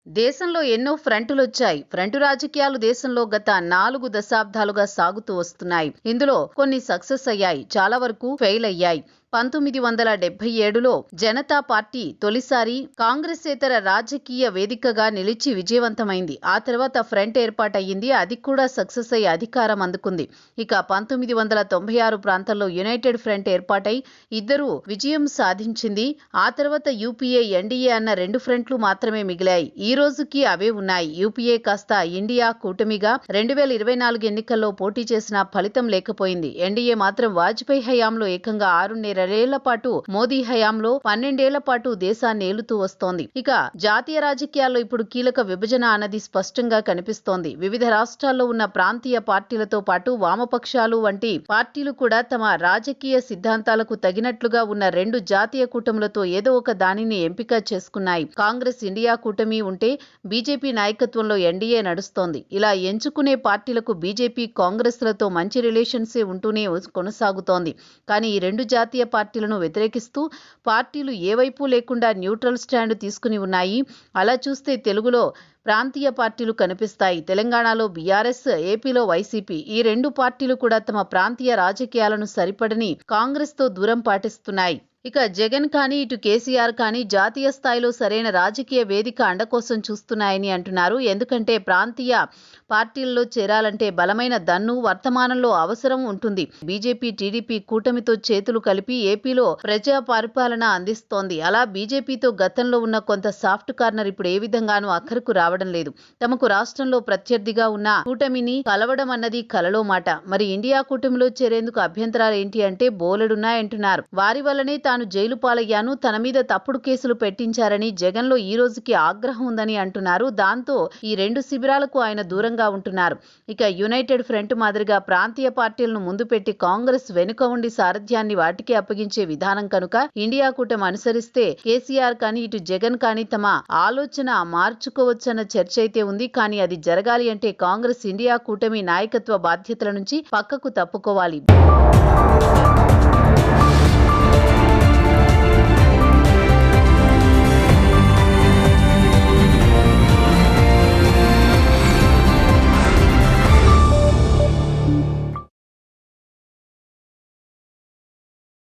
దేశంలో ఎన్నో ఫ్రంటులొచ్చాయి. ఫ్రంటు రాజకీయాలు దేశంలో గత 4 దశాబ్దాలుగా సాగుతూ వస్తున్నాయి. ఇందులో కొన్ని సక్సెస్ అయ్యాయి, చాలా వరకు ఫెయిల్ అయ్యాయి. 1977లో జనతా పార్టీ తొలిసారి కాంగ్రెసేతర రాజకీయ వేదికగా నిలిచి విజయవంతమైంది. ఆ తర్వాత ఫ్రంట్ ఏర్పాటయ్యింది. అది కూడా సక్సెస్ అయ్యి అధికారం అందుకుంది. ఇక 1996 ప్రాంతంలో యునైటెడ్ ఫ్రంట్ ఏర్పాటై ఇద్దరూ విజయం సాధించింది. ఆ తర్వాత యూపీఏ, ఎన్డీఏ అన్న 2 ఫ్రంట్లు మాత్రమే మిగిలాయి. ఈ రోజుకి అవే ఉన్నాయి. యూపీఏ కాస్త ఇండియా కూటమిగా 2024 ఎన్నికల్లో పోటీ చేసినా ఫలితం లేకపోయింది. ఎన్డీఏ మాత్రం వాజ్పేయి హయాంలో ఏకంగా 6.5 ఏళ్ల పాటు, మోదీ హయాంలో 12 ఏళ్ల పాటు దేశాన్ని ఏలుతూ వస్తోంది. ఇక జాతీయ రాజకీయాల్లో ఇప్పుడు కీలక విభజన అన్నది స్పష్టంగా కనిపిస్తోంది. వివిధ రాష్ట్రాల్లో ఉన్న ప్రాంతీయ పార్టీలతో పాటు వామపక్షాలు వంటి పార్టీలు కూడా తమ రాజకీయ సిద్ధాంతాలకు తగినట్లుగా ఉన్న 2 జాతీయ కూటములతో ఏదో ఒక దానిని ఎంపిక చేసుకున్నాయి. కాంగ్రెస్ ఇండియా కూటమి ఉంటే బీజేపీ నాయకత్వంలో ఎన్డీఏ నడుస్తోంది. ఇలా ఎంచుకునే పార్టీలకు బీజేపీ, కాంగ్రెస్లతో మంచి రిలేషన్సే ఉంటూనే కొనసాగుతోంది. కానీ ఈ 2 జాతీయ పార్టీలను వ్యతిరేకిస్తూ పార్టీలు ఏ వైపు లేకుండా న్యూట్రల్ స్టాండ్ తీసుకుని ఉన్నాయి. అలా చూస్తే తెలుగులో ప్రాంతీయ పార్టీలు కనిపిస్తాయి. తెలంగాణలో బీఆర్ఎస్, ఏపీలో వైసీపీ. ఈ 2 పార్టీలు కూడా తమ ప్రాంతీయ రాజకీయాలను సరిపడని కాంగ్రెస్తో దూరం పాటిస్తున్నాయి. ఇక జగన్ కానీ, ఇటు కేసీఆర్ కానీ జాతీయ స్థాయిలో సరైన రాజకీయ వేదిక అండ కోసం చూస్తున్నాయని అంటున్నారు. ఎందుకంటే ప్రాంతీయ పార్టీల్లో చేరాలంటే బలమైన దన్ను వర్తమానంలో అవసరం ఉంటుంది. బీజేపీ, టీడీపీ కూటమితో చేతులు కలిపి ఏపీలో ప్రజా పరిపాలన అందిస్తోంది. అలా బీజేపీతో గతంలో ఉన్న కొంత సాఫ్ట్ కార్నర్ ఇప్పుడు ఏ విధంగానూ అక్కరకు రావడం లేదు. తమకు రాష్ట్రంలో ప్రత్యర్థిగా ఉన్న కూటమిని కలవడం అన్నది కలలో మాట. మరి ఇండియా కూటమిలో చేరేందుకు అభ్యంతరాలు ఏంటి అంటే బోలెడున్నాయంటున్నారు. వారి వల్లనే తాను జైలు పాలయ్యాను, తన మీద తప్పుడు కేసులు పెట్టించారని జగన్లో ఈ రోజుకి ఆగ్రహం ఉందని అంటున్నారు. దాంతో ఈ 2 శిబిరాలకు ఆయన దూరంగా ఉంటున్నారు. ఇక యునైటెడ్ ఫ్రంట్ మాదిరిగా ప్రాంతీయ పార్టీలను ముందు పెట్టి కాంగ్రెస్ వెనుక ఉండి సారథ్యాన్ని వాటికి అప్పగించే విధానం కనుక ఇండియా కూటమి అనుసరిస్తే కేసీఆర్ కానీ, ఇటు జగన్ కానీ తమ ఆలోచన మార్చుకోవచ్చన్న చర్చ అయితే ఉంది. కానీ అది జరగాలి అంటే కాంగ్రెస్ ఇండియా కూటమి నాయకత్వ బాధ్యతల నుంచి పక్కకు తప్పుకోవాలి.